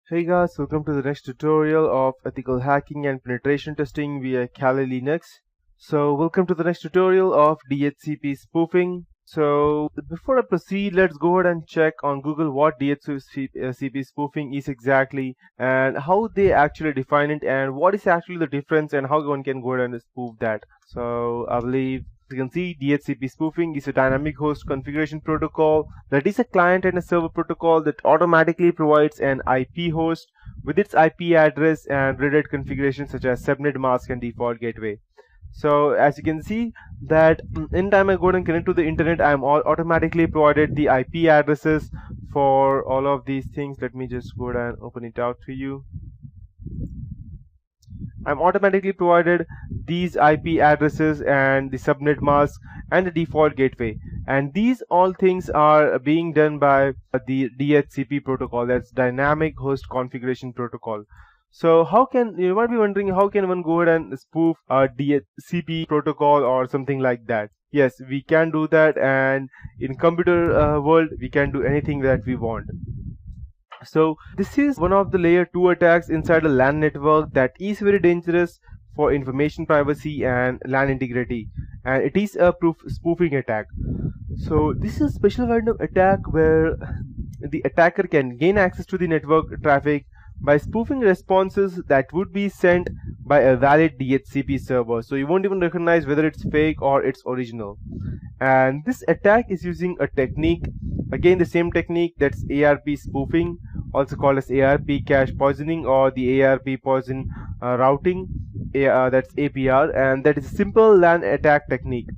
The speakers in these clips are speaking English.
Hey guys, welcome to the next tutorial of ethical hacking and penetration testing via Kali Linux. Welcome to the next tutorial of DHCP spoofing. So, before I proceed, let's go ahead and check on Google what DHCP spoofing is exactly and how they actually define it and what is actually the difference and how one can go ahead and spoof that. So, I believe you can see DHCP spoofing is a dynamic host configuration protocol that is a client and a server protocol that automatically provides an IP host with its IP address and related configurations such as subnet mask and default gateway. So as you can see that anytime I go and connect to the internet, I am automatically provided the IP addresses for all of these things. Let me just go ahead and open it out to you. I'm automatically provided these IP addresses and the subnet mask and the default gateway, and these all things are being done by the DHCP protocol, that's dynamic host configuration protocol. So how can you might be wondering how can one go ahead and spoof a DHCP protocol or something like that? Yes, we can do that, and in computer world we can do anything that we want. So this is one of the layer 2 attacks inside a LAN network that is very dangerous for information privacy and LAN integrity, and it is a spoofing attack. So this is a special kind of attack where the attacker can gain access to the network traffic by spoofing responses that would be sent by a valid DHCP server. So you won't even recognize whether it's fake or it's original. And this attack is using a technique, again the same technique, that's ARP spoofing, also called as ARP cache poisoning or the ARP poison routing, that's APR, and that is a simple LAN attack technique.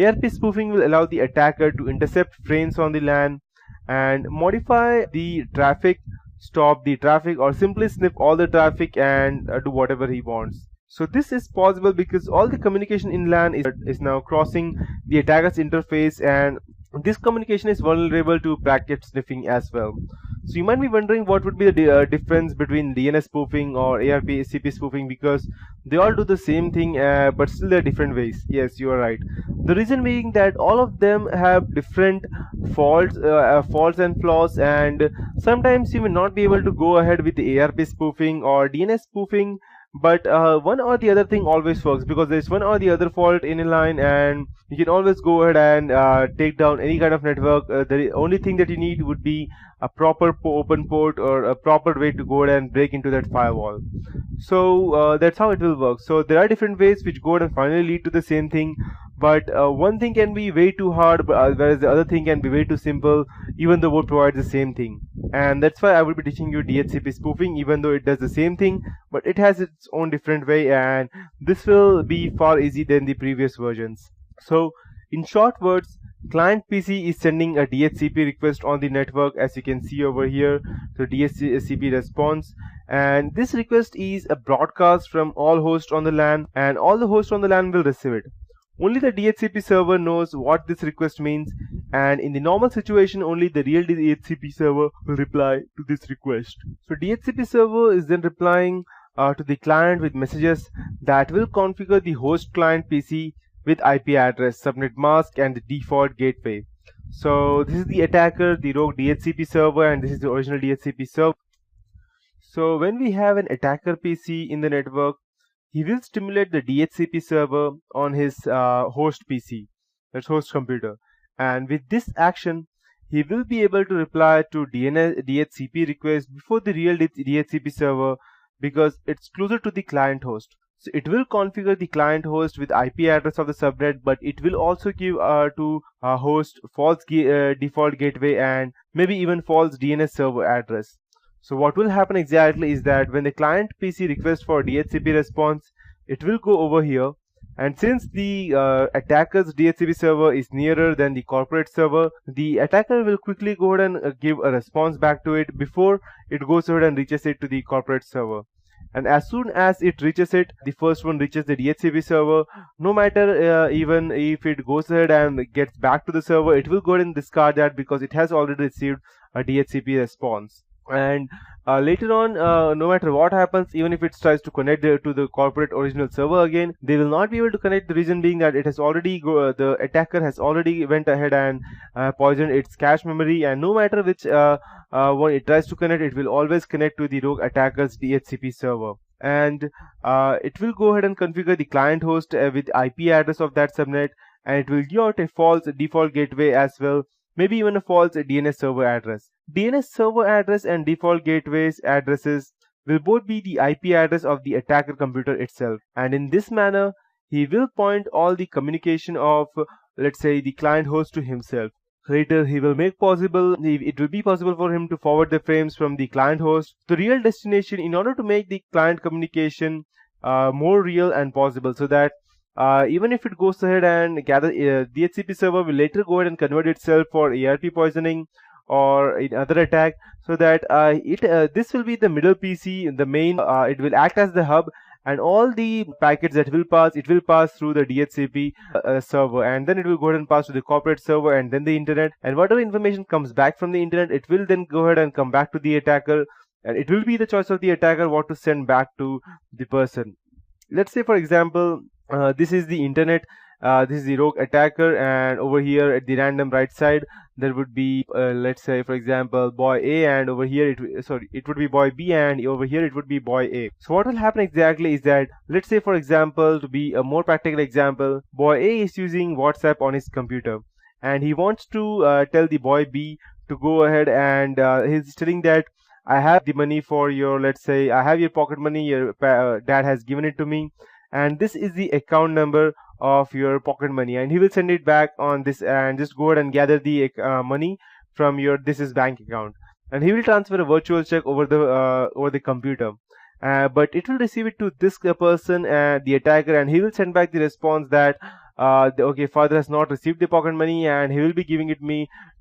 ARP spoofing will allow the attacker to intercept frames on the LAN and modify the traffic, stop the traffic, or simply snip all the traffic and do whatever he wants. So this is possible because all the communication in LAN is now crossing the attacker's interface, and this communication is vulnerable to packet sniffing as well. So you might be wondering what would be the difference between DNS spoofing or ARP-CP spoofing, because they all do the same thing but still they're different ways. Yes, you are right. The reason being that all of them have different faults and flaws, and sometimes you may not be able to go ahead with the ARP spoofing or DNS spoofing, but one or the other thing always works, because there's one or the other fault in a line and you can always go ahead and take down any kind of network. The only thing that you need would be a proper open port or a proper way to go ahead and break into that firewall. So that's how it will work. So there are different ways which go ahead and finally lead to the same thing, but one thing can be way too hard, whereas the other thing can be way too simple, even though both provide the same thing. And that's why I will be teaching you DHCP spoofing, even though it does the same thing, but it has its own different way, and this will be far easier than the previous versions. So in short words, client PC is sending a DHCP request on the network, as you can see over here. So DHCP response, and this request is a broadcast from all hosts on the LAN, and all the hosts on the LAN will receive it. Only the DHCP server knows what this request means, and in the normal situation only the real DHCP server will reply to this request. So DHCP server is then replying to the client with messages that will configure the host client PC with IP address, subnet mask, and the default gateway. So this is the attacker, the rogue DHCP server, and this is the original DHCP server. So when we have an attacker PC in the network, he will stimulate the DHCP server on his host PC, that's host computer, and with this action he will be able to reply to DHCP request before the real DHCP server, because it's closer to the client host. So it will configure the client host with IP address of the subnet, but it will also give to a host false default gateway and maybe even false DNS server address. So what will happen exactly is that when the client PC requests for DHCP response, it will go over here, and since the attacker's DHCP server is nearer than the corporate server, the attacker will quickly go ahead and give a response back to it before it goes ahead and reaches it to the corporate server. And as soon as it reaches it, the first one reaches the DHCP server, no matter even if it goes ahead and gets back to the server, it will go ahead and discard that because it has already received a DHCP response. And later on, no matter what happens, even if it tries to connect to the corporate original server again, they will not be able to connect. The reason being that it has already the attacker has already went ahead and poisoned its cache memory, and no matter which one it tries to connect, it will always connect to the rogue attacker's DHCP server. And it will go ahead and configure the client host with IP address of that subnet, and it will give out a false default gateway as well, maybe even a false DNS server address. DNS server address and default gateways addresses will both be the IP address of the attacker computer itself, and in this manner he will point all the communication of let's say the client host to himself. Later he will make possible, it will be possible for him to forward the frames from the client host to the real destination in order to make the client communication more real and possible, so that even if it goes ahead and gather DHCP server will later go ahead and convert itself for ARP poisoning or in other attack, so that this will be the middle PC, the main, it will act as the hub, and all the packets that will pass, it will pass through the DHCP server, and then it will go ahead and pass to the corporate server and then the internet, and whatever information comes back from the internet, it will then go ahead and come back to the attacker, and it will be the choice of the attacker what to send back to the person. Let's say for example, this is the internet, this is the rogue attacker, and over here at the random right side there would be let's say for example boy A, and over here it would be boy B, and over here it would be boy A. So what will happen exactly is that, let's say for example, to be a more practical example, boy A is using WhatsApp on his computer, and he wants to tell the boy B to go ahead, and he's telling that I have the money for your, let's say I have your pocket money, your dad has given it to me, and this is the account number of your pocket money, and he will send it back on this, and just go ahead and gather the money from your this is bank account, and he will transfer a virtual check over the computer, but it will receive it to this person, the attacker, and he will send back the response that okay, father has not received the pocket money, and he will be giving it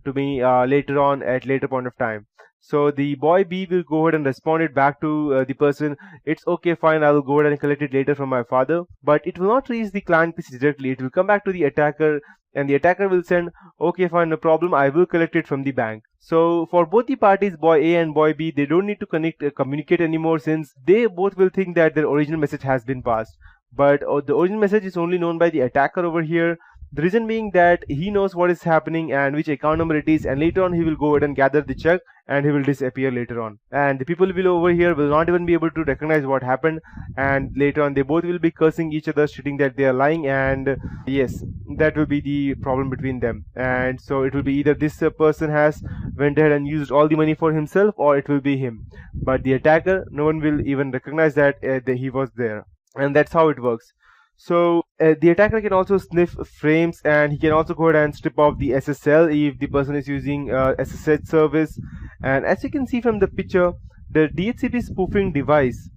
to me later on at later point of time. So the boy B will go ahead and respond it back to the person, it's okay, fine, I will go ahead and collect it later from my father, but it will not reach the client PC directly, it will come back to the attacker, and the attacker will send, okay, fine, no problem, I will collect it from the bank. So for both the parties, boy A and boy B, they don't need to communicate anymore, since they both will think that their original message has been passed. But the original message is only known by the attacker over here. The reason being that he knows what is happening and which account number it is, and later on he will go ahead and gather the check, and he will disappear later on. And the people will over here will not even be able to recognize what happened, and later on they both will be cursing each other, stating that they are lying, and yes, that will be the problem between them. And so it will be either this person has went ahead and used all the money for himself, or it will be him. But the attacker, no one will even recognize that he was there. And that's how it works. So the attacker can also sniff frames, and he can also go ahead and strip off the SSL if the person is using SSH service. And as you can see from the picture, the DHCP spoofing device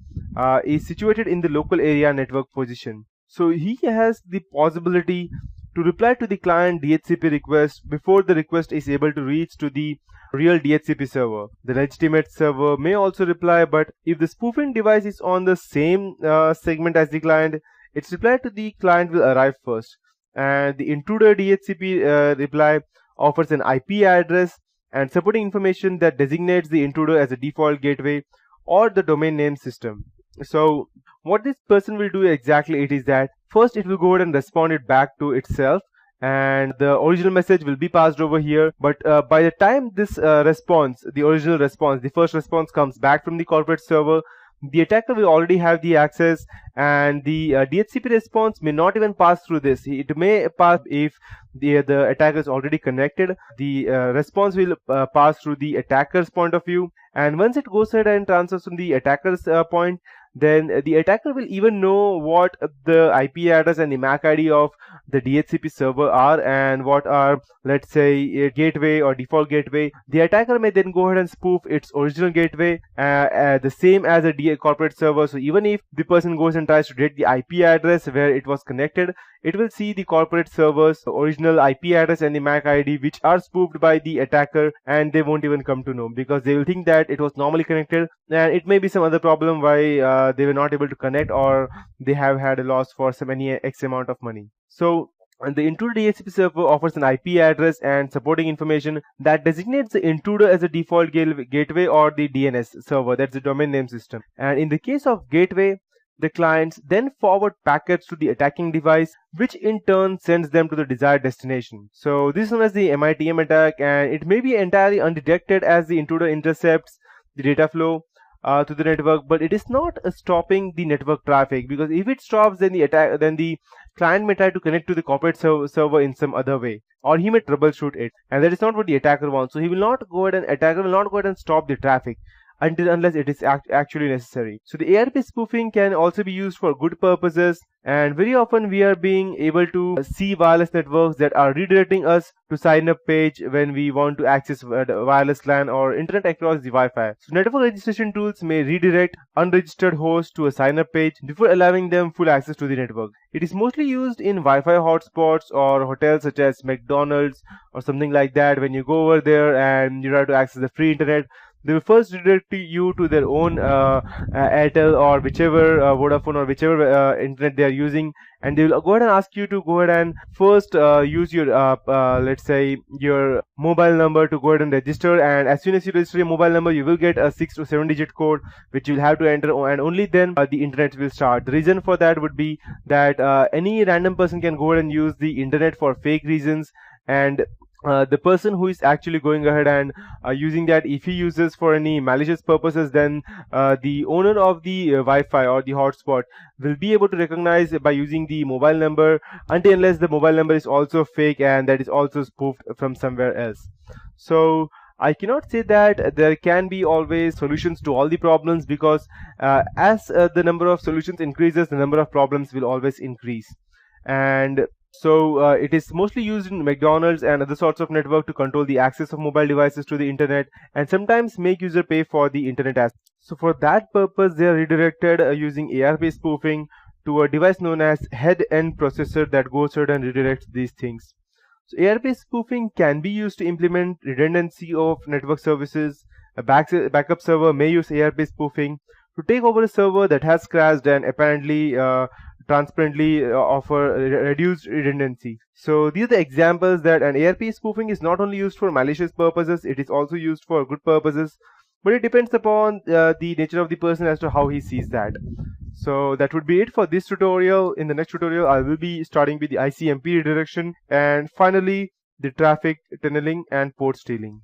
is situated in the local area network position. So he has the possibility to reply to the client DHCP request before the request is able to reach to the real DHCP server. The legitimate server may also reply, but if the spoofing device is on the same segment as the client, its reply to the client will arrive first, and the intruder DHCP reply offers an IP address and supporting information that designates the intruder as a default gateway or the domain name system. So what this person will do exactly, it is that first it will go ahead and respond it back to itself, and the original message will be passed over here. But by the time this response, the original response, the first response comes back from the corporate server, the attacker will already have the access, and the DHCP response may not even pass through this. It may pass if the attacker is already connected. The response will pass through the attacker's point of view, and once it goes ahead and transfers from the attacker's point, then the attacker will even know what the IP address and the MAC ID of the DHCP server are, and what are, let's say, a gateway or default gateway. The attacker may then go ahead and spoof its original gateway the same as a corporate server. So even if the person goes and tries to get the IP address where it was connected, it will see the corporate server's original IP address and the MAC ID, which are spoofed by the attacker, and they won't even come to know, because they will think that it was normally connected, and it may be some other problem why they were not able to connect, or they have had a loss for some any X amount of money. So And the intruder DHCP server offers an IP address and supporting information that designates the intruder as a default gateway or the DNS server, that's the domain name system. And in the case of gateway, the clients then forward packets to the attacking device, which in turn sends them to the desired destination. So this is known as the MITM attack, and it may be entirely undetected as the intruder intercepts the data flow to the network, but it is not stopping the network traffic, because if it stops, then the client may try to connect to the corporate server in some other way, or he may troubleshoot it, and that is not what the attacker wants. So he will not go ahead and attacker will not go ahead and stop the traffic unless it is actually necessary. So the ARP spoofing can also be used for good purposes, and very often we are being able to see wireless networks that are redirecting us to sign up page when we want to access wireless LAN or internet across the Wi-Fi. So network registration tools may redirect unregistered hosts to a sign up page before allowing them full access to the network. It is mostly used in Wi-Fi hotspots or hotels such as McDonald's or something like that. When you go over there and you try to access the free internet, they will first redirect you to their own Airtel or whichever Vodafone or whichever internet they are using, and they will go ahead and ask you to go ahead and first use your let's say your mobile number to go ahead and register. And as soon as you register your mobile number, you will get a 6 to 7 digit code which you will have to enter, and only then the internet will start. The reason for that would be that any random person can go ahead and use the internet for fake reasons, and the person who is actually going ahead and using that, if he uses for any malicious purposes, then the owner of the Wi-Fi or the hotspot will be able to recognize by using the mobile number, until unless the mobile number is also fake and that is also spoofed from somewhere else. So I cannot say that there can be always solutions to all the problems, because as the number of solutions increases, the number of problems will always increase. And so it is mostly used in McDonald's and other sorts of network to control the access of mobile devices to the internet, and sometimes make user pay for the internet access. So for that purpose, they are redirected using ARP spoofing to a device known as head-end processor that goes ahead and redirects these things. So ARP spoofing can be used to implement redundancy of network services. A backup server may use ARP spoofing to take over a server that has crashed and apparently transparently offer reduced redundancy. So these are the examples that an ARP spoofing is not only used for malicious purposes, it is also used for good purposes, but it depends upon the nature of the person as to how he sees that. So that would be it for this tutorial. In the next tutorial, I will be starting with the ICMP redirection, and finally the traffic tunneling and port stealing.